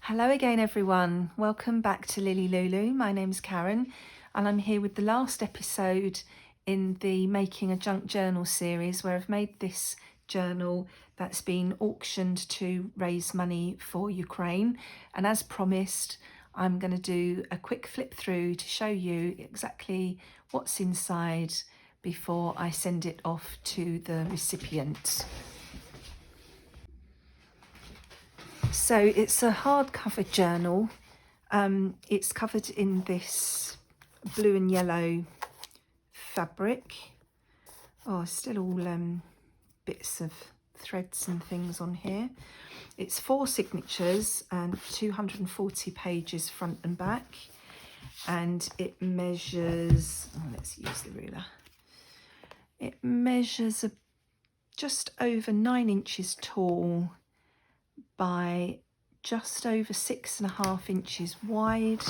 Hello again everyone, welcome back to Lily Lulu. My name's Karen and I'm here with the last episode in the Making a Junk Journal series, where I've made this journal that's been auctioned to raise money for Ukraine, and as promised I'm going to do a quick flip through to show you exactly what's inside before I send it off to the recipient. So it's a hardcover journal. It's covered in this blue and yellow fabric. Oh, still all bits of threads and things on here. It's 4 signatures and 240 pages front and back. And it measures, let's use the ruler. It measures just over 9 inches tall by just over 6.5 inches wide,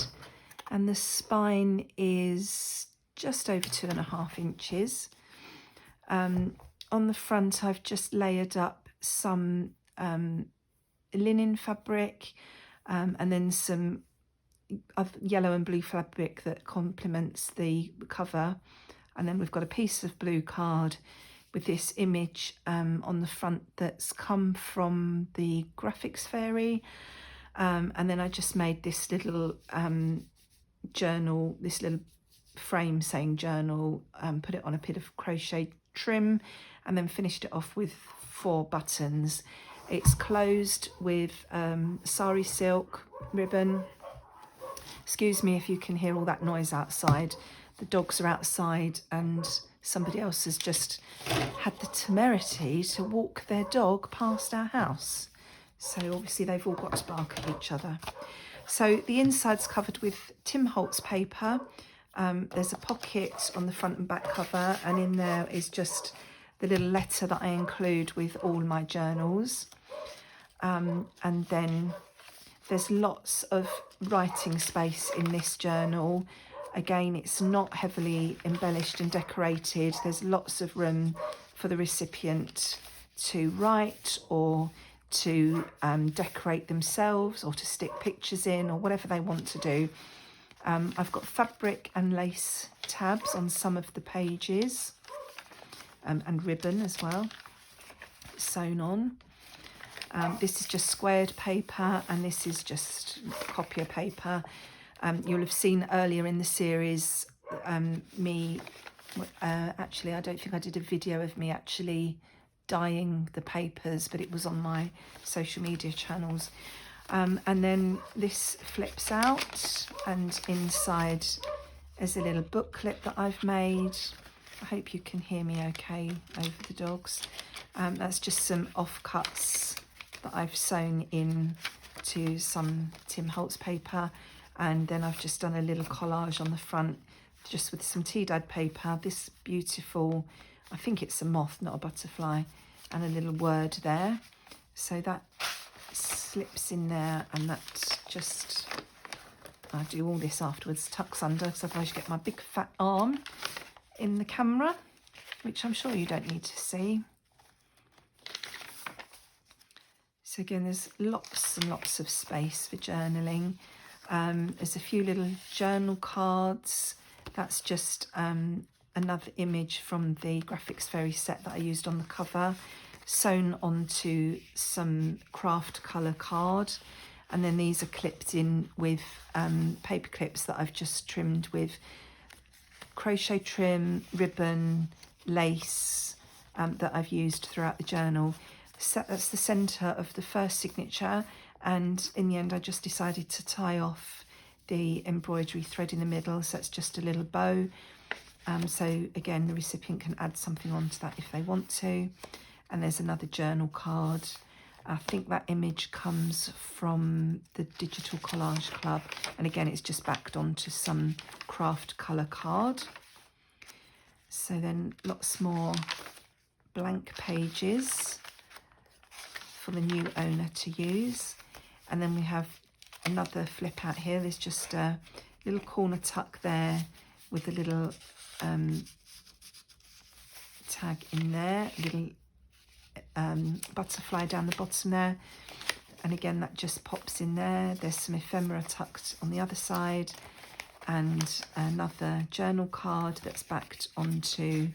and the spine is just over 2.5 inches. On the front I've just layered up some linen fabric and then some yellow and blue fabric that complements the cover, and then we've got a piece of blue card with this image on the front that's come from the graphics fairy, and then I just made this little journal, this little frame saying journal, put it on a bit of crochet trim and then finished it off with 4 buttons. It's closed with sari silk ribbon. Excuse me if you can hear all that noise outside. The dogs are outside and somebody else has just had the temerity to walk their dog past our house. So obviously they've all got to bark at each other. So the inside's covered with Tim Holtz paper. There's a pocket on the front and back cover, and in there is just the little letter that I include with all my journals. And then there's lots of writing space in this journal. Again, it's not heavily embellished and decorated. There's lots of room for the recipient to write or to decorate themselves or to stick pictures in or whatever they want to do. I've got fabric and lace tabs on some of the pages, and ribbon as well sewn on. This is just squared paper and this is just copier paper. You'll have seen earlier in the series actually I don't think I did a video of me actually dyeing the papers, but it was on my social media channels. And then this flips out and inside is a little booklet that I've made. I hope you can hear me okay over the dogs. That's just some offcuts that I've sewn in to some Tim Holtz paper, and then I've just done a little collage on the front just with some tea dyed paper, this beautiful, I think it's a moth not a butterfly, and a little word there. So that slips in there, and that just, I do all this afterwards, tucks under, because otherwise you get my big fat arm in the camera, which I'm sure you don't need to see. So again, there's lots and lots of space for journaling. There's a few little journal cards. That's just another image from the graphics fairy set that I used on the cover, sewn onto some craft colour card, and then these are clipped in with paper clips that I've just trimmed with crochet trim, ribbon, lace that I've used throughout the journal. That's the centre of the first signature, and in the end I just decided to tie off the embroidery thread in the middle, so it's just a little bow. So again, the recipient can add something onto that if they want to. And there's another journal card. I think that image comes from the Digital Collage Club, and again it's just backed onto some craft colour card. So then lots more blank pages for the new owner to use. And then we have another flip out here. There's just a little corner tuck there with a little tag in there, a little butterfly down the bottom there, And again, that just pops in there. There's some ephemera tucked on the other side, and another journal card that's backed onto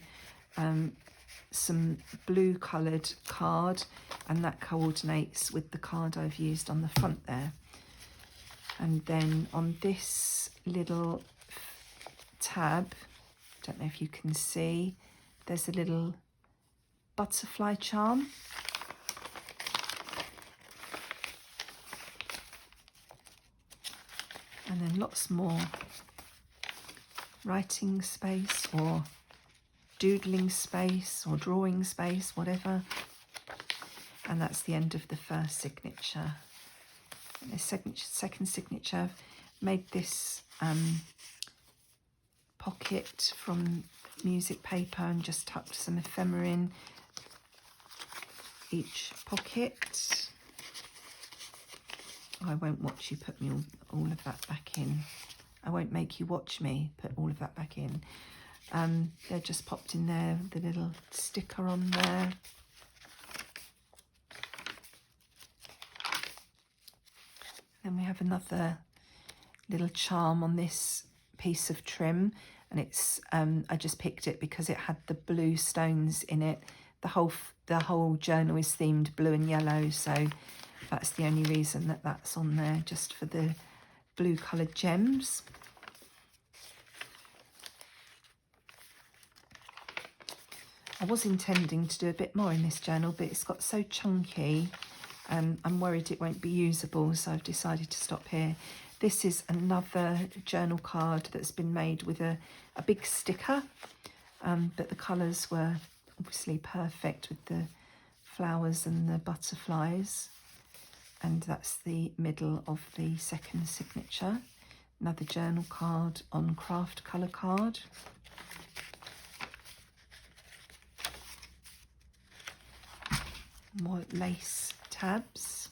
some blue coloured card, and that coordinates with the card I've used on the front there. And then on this little tab, don't know if you can see, there's a little butterfly charm. And then lots more writing space or doodling space or drawing space, whatever. And that's the end of the first signature. The second signature, I've made this pocket from music paper and just tucked some ephemera in each pocket. I won't watch you put me all of that back in. I won't make you watch me put all of that back in. They're just popped in there, the little sticker on there. Then we have another little charm on this piece of trim, and it's I just picked it because it had the blue stones in it. The whole journal is themed blue and yellow, so that's the only reason that that's on there, just for the blue coloured gems. I was intending to do a bit more in this journal, but it's got so chunky, I'm worried it won't be usable, so I've decided to stop here. This is another journal card that's been made with a big sticker, but the colours were obviously perfect with the flowers and the butterflies. And that's the middle of the second signature. Another journal card on craft colour card. More lace tabs.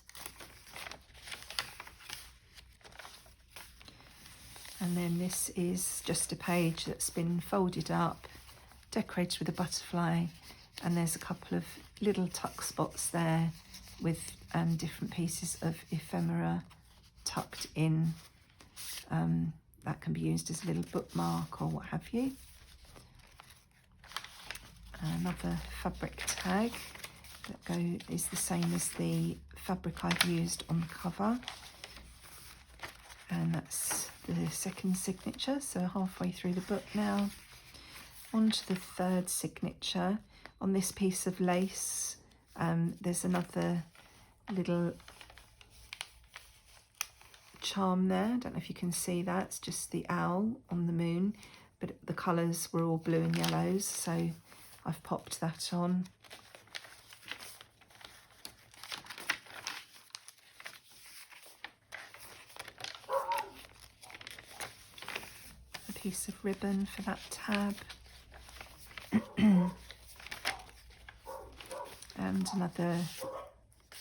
And then this is just a page that's been folded up, decorated with a butterfly, and there's a couple of little tuck spots there with different pieces of ephemera tucked in. That can be used as a little bookmark or what have you. Another fabric tag that is the same as the fabric I've used on the cover. And that's the second signature, so halfway through the book now. On to the third signature. On this piece of lace, there's another little charm there. I don't know if you can see that. It's just the owl on the moon, but the colours were all blue and yellows, so I've popped that on. A piece of ribbon for that tab. And another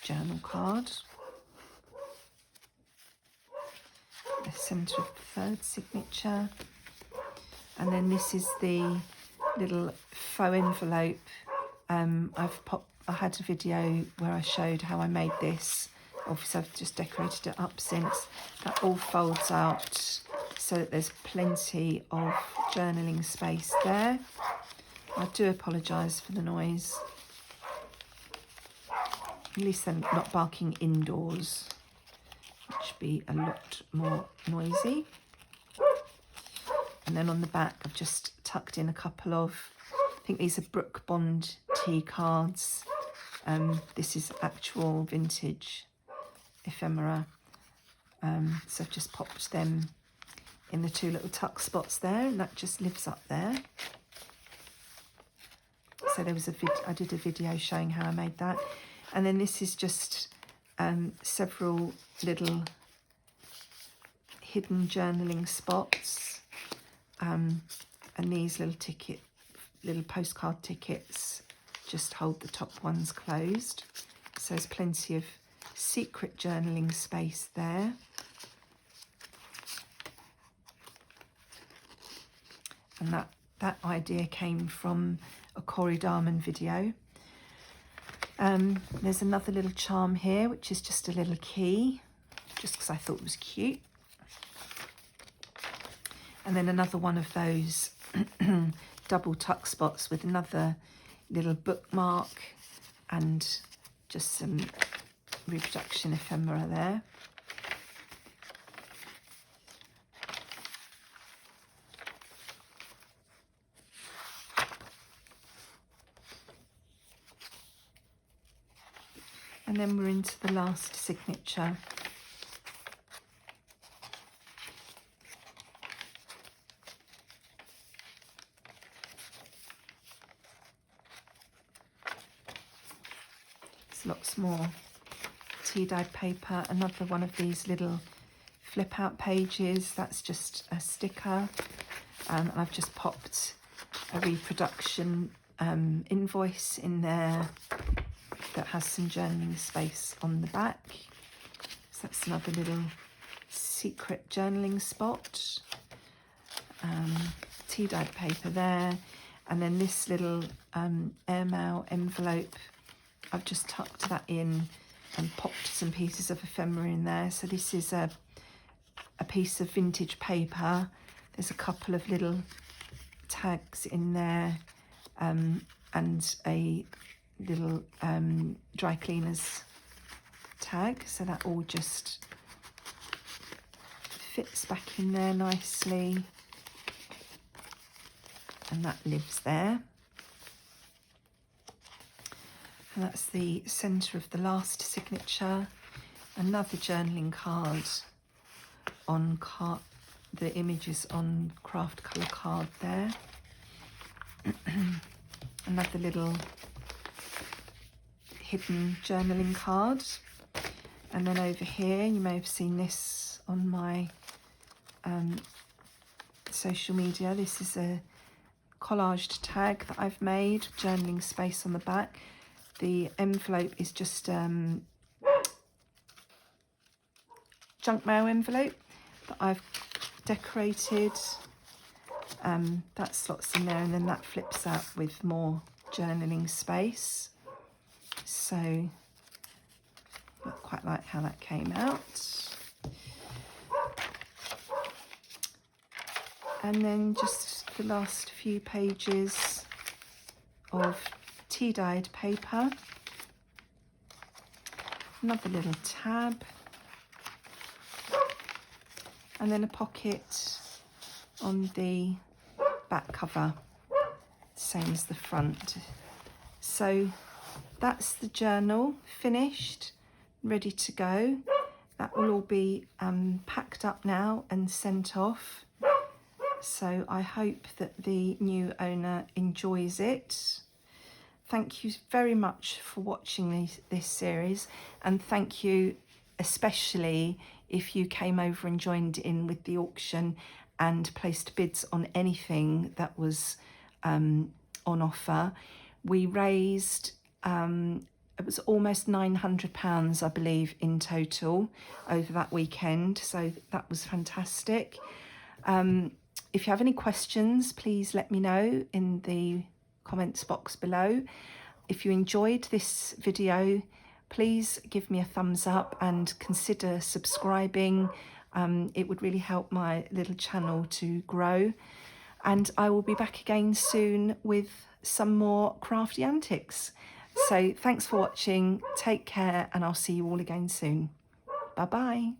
journal card. The centre of the third signature. And then this is the little faux envelope. I had a video where I showed how I made this. Obviously I've just decorated it up since. That all folds out so that there's plenty of journaling space there. I do apologise for the noise. At least they're not barking indoors, which would be a lot more noisy. And then on the back, I've just tucked in a couple of, I think these are Brooke Bond tea cards. This is actual vintage ephemera. So I've just popped them in the two little tuck spots there, and that just lives up there. So there was I did a video showing how I made that. And then this is just several little hidden journaling spots. And these little postcard tickets just hold the top ones closed. So there's plenty of secret journaling space there. And that idea came from a Corey Darman video. There's another little charm here, which is just a little key, just because I thought it was cute. And then another one of those double tuck spots with another little bookmark and just some reproduction ephemera there. And then we're into the last signature. There's lots more tea-dyed paper. Another one of these little flip-out pages. That's just a sticker. I've just popped a reproduction invoice in there that has some journaling space on the back. So that's another little secret journaling spot. Tea-dyed paper there. And then this little airmail envelope, I've just tucked that in and popped some pieces of ephemera in there. So this is a piece of vintage paper. There's a couple of little tags in there and a little dry cleaners tag, so that all just fits back in there nicely, and that lives there. And that's the centre of the last signature. Another journaling card on the images on craft colour card there. Another little hidden journaling card. And then over here, you may have seen this on my social media. This is a collaged tag that I've made, journaling space on the back. The envelope is just junk mail envelope that I've decorated. That slots in there, and then that flips out with more journaling space. So I quite like how that came out. And then just the last few pages of tea-dyed paper. Another little tab. And then a pocket on the back cover, same as the front. So that's the journal finished, ready to go. That will all be packed up now and sent off. So I hope that the new owner enjoys it. Thank you very much for watching this series, and thank you especially if you came over and joined in with the auction and placed bids on anything that was on offer. We raised, it was almost £900, I believe, in total over that weekend. So that was fantastic. If you have any questions, please let me know in the comments box below. If you enjoyed this video, please give me a thumbs up and consider subscribing. It would really help my little channel to grow. And I will be back again soon with some more crafty antics. So thanks for watching, take care, and I'll see you all again soon. Bye bye.